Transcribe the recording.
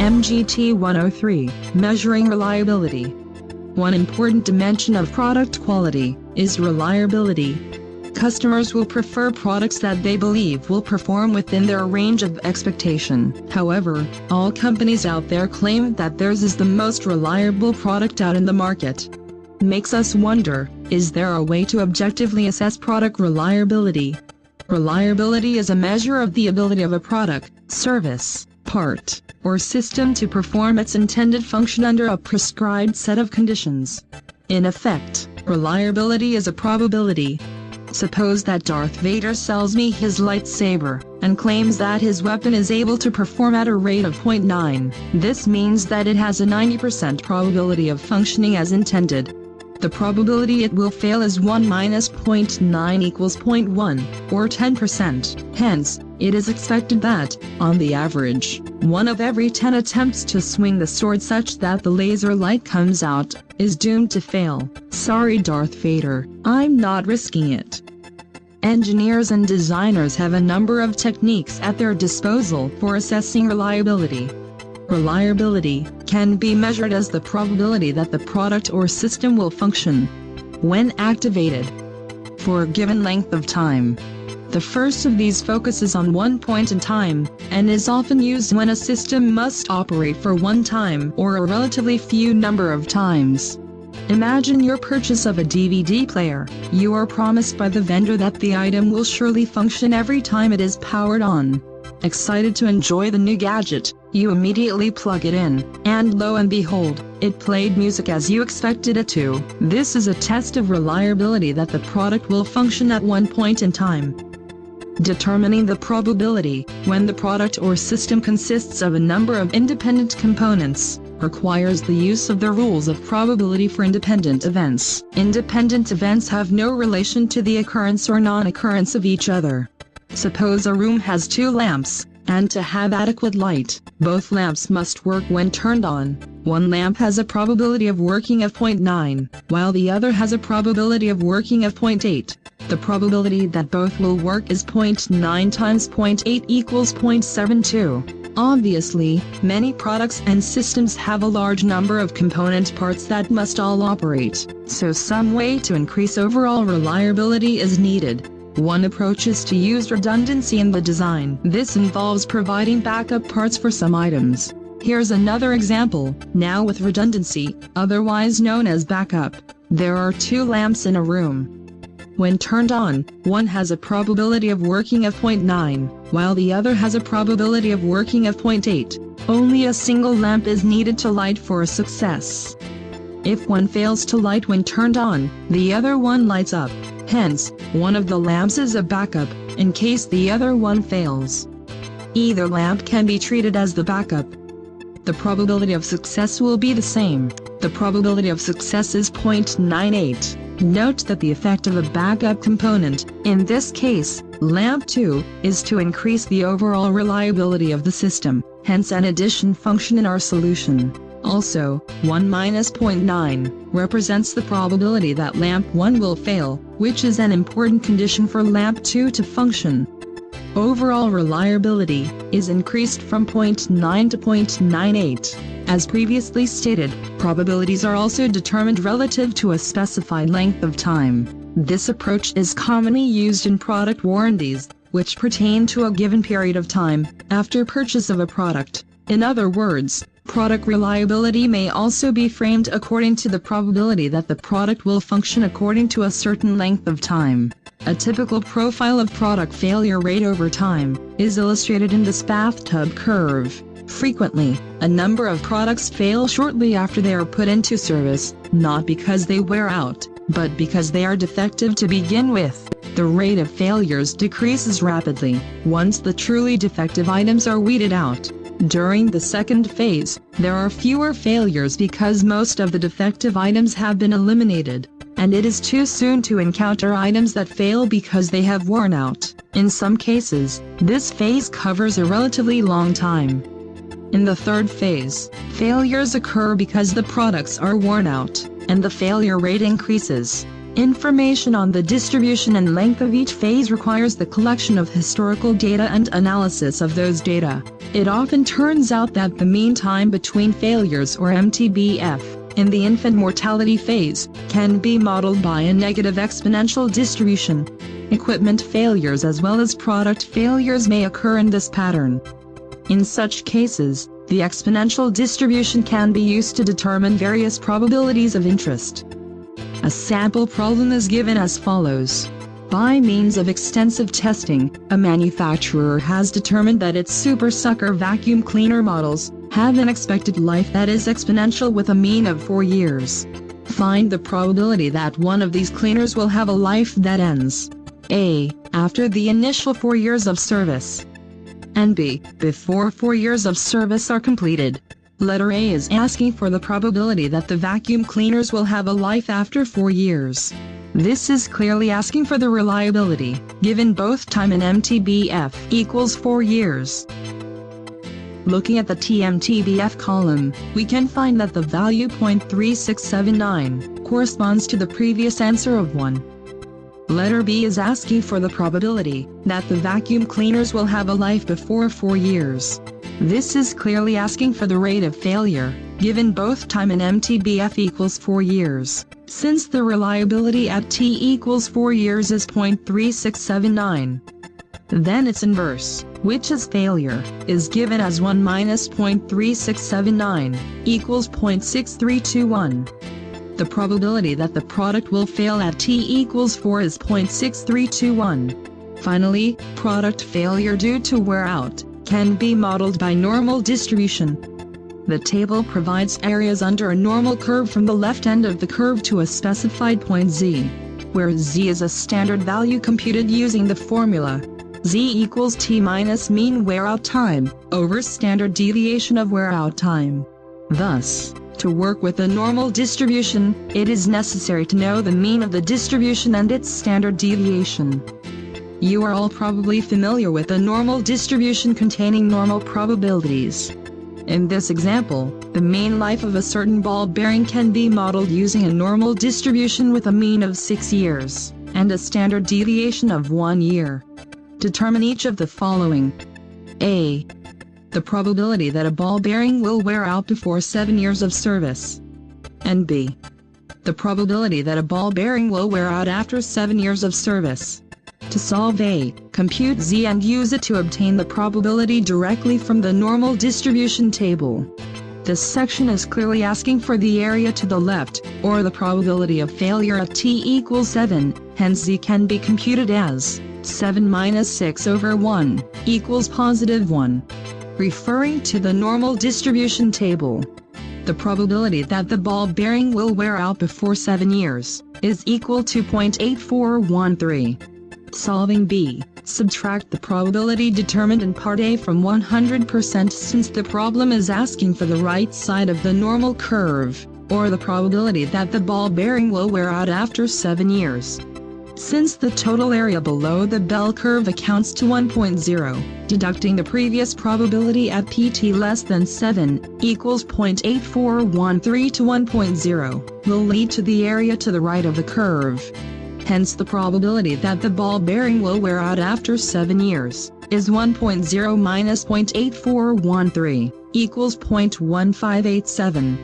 MGT 103, Measuring Reliability. One important dimension of product quality is reliability. Customers will prefer products that they believe will perform within their range of expectation. However, all companies out there claim that theirs is the most reliable product out in the market. Makes us wonder, is there a way to objectively assess product reliability? Reliability is a measure of the ability of a product, service, part, or system to perform its intended function under a prescribed set of conditions. In effect, reliability is a probability. Suppose that Darth Vader sells me his lightsaber, and claims that his weapon is able to perform at a rate of 0.9. This means that it has a 90% probability of functioning as intended. The probability it will fail is 1 minus 0.9 equals 0.1, or 10%. Hence, it is expected that, on the average, 1 of every 10 attempts to swing the sword such that the laser light comes out, is doomed to fail. Sorry Darth Vader, I'm not risking it. Engineers and designers have a number of techniques at their disposal for assessing reliability. Reliability can be measured as the probability that the product or system will function when activated for a given length of time. The first of these focuses on one point in time, and is often used when a system must operate for one time or a relatively few number of times. Imagine your purchase of a DVD player. You are promised by the vendor that the item will surely function every time it is powered on. Excited to enjoy the new gadget, you immediately plug it in, and lo and behold, it played music as you expected it to. This is a test of reliability that the product will function at one point in time. Determining the probability, when the product or system consists of a number of independent components, requires the use of the rules of probability for independent events. Independent events have no relation to the occurrence or non-occurrence of each other. Suppose a room has 2 lamps, and to have adequate light, both lamps must work when turned on. One lamp has a probability of working of 0.9, while the other has a probability of working of 0.8. The probability that both will work is 0.9 times 0.8 equals 0.72. Obviously, many products and systems have a large number of component parts that must all operate, so some way to increase overall reliability is needed. One approach is to use redundancy in the design. This involves providing backup parts for some items. Here's another example, now with redundancy, otherwise known as backup. There are 2 lamps in a room. When turned on, one has a probability of working of 0.9, while the other has a probability of working of 0.8. Only a single lamp is needed to light for a success. If one fails to light when turned on, the other one lights up. Hence, one of the lamps is a backup, in case the other one fails. Either lamp can be treated as the backup. The probability of success will be the same. The probability of success is 0.98. Note that the effect of a backup component, in this case, lamp 2, is to increase the overall reliability of the system, hence an addition function in our solution. Also, 1 minus 0.9 represents the probability that lamp 1 will fail, which is an important condition for lamp 2 to function. Overall reliability is increased from 0.9 to 0.98. As previously stated, probabilities are also determined relative to a specified length of time. This approach is commonly used in product warranties, which pertain to a given period of time after purchase of a product. In other words, product reliability may also be framed according to the probability that the product will function according to a certain length of time. A typical profile of product failure rate over time is illustrated in this bathtub curve. Frequently, a number of products fail shortly after they are put into service, not because they wear out, but because they are defective to begin with. The rate of failures decreases rapidly once the truly defective items are weeded out. During the second phase, there are fewer failures because most of the defective items have been eliminated, and it is too soon to encounter items that fail because they have worn out. In some cases, this phase covers a relatively long time. In the third phase, failures occur because the products are worn out, and the failure rate increases. Information on the distribution and length of each phase requires the collection of historical data and analysis of those data. It often turns out that the mean time between failures, or MTBF, in the infant mortality phase, can be modeled by a negative exponential distribution. Equipment failures as well as product failures may occur in this pattern. In such cases, the exponential distribution can be used to determine various probabilities of interest. A sample problem is given as follows. By means of extensive testing, a manufacturer has determined that its Super Sucker vacuum cleaner models have an expected life that is exponential with a mean of 4 years. Find the probability that one of these cleaners will have a life that ends A. After the initial 4 years of service, and B. Before 4 years of service are completed. Letter A is asking for the probability that the vacuum cleaners will have a life after 4 years. This is clearly asking for the reliability, given both time and MTBF equals 4 years. Looking at the TMTBF column, we can find that the value 0.3679 corresponds to the previous answer of 1. Letter B is asking for the probability that the vacuum cleaners will have a life before 4 years. This is clearly asking for the rate of failure, given both time and MTBF equals 4 years. Since the reliability at T equals 4 years is 0.3679. Then its inverse, which is failure, is given as 1 minus 0.3679, equals 0.6321. The probability that the product will fail at T equals 4 is 0.6321. Finally, product failure due to wear out can be modeled by normal distribution. The table provides areas under a normal curve from the left end of the curve to a specified point Z, where Z is a standard value computed using the formula Z equals T minus mean wear out time over standard deviation of wear out time. Thus, to work with a normal distribution, it is necessary to know the mean of the distribution and its standard deviation. You are all probably familiar with a normal distribution containing normal probabilities. In this example, the mean life of a certain ball bearing can be modeled using a normal distribution with a mean of 6 years, and a standard deviation of 1 year. Determine each of the following. A. The probability that a ball bearing will wear out before 7 years of service. And B. The probability that a ball bearing will wear out after 7 years of service. To solve A, compute Z and use it to obtain the probability directly from the normal distribution table. This section is clearly asking for the area to the left, or the probability of failure at T equals 7, hence Z can be computed as 7 minus 6 over 1 equals positive 1. Referring to the normal distribution table, the probability that the ball bearing will wear out before 7 years is equal to 0.8413. Solving B, subtract the probability determined in part A from 100% since the problem is asking for the right side of the normal curve, or the probability that the ball bearing will wear out after 7 years. Since the total area below the bell curve accounts to 1.0, deducting the previous probability at PT less than 7 equals 0.8413 to 1.0 will lead to the area to the right of the curve. Hence the probability that the ball bearing will wear out after 7 years is 1.0 minus 0.8413 equals 0.1587.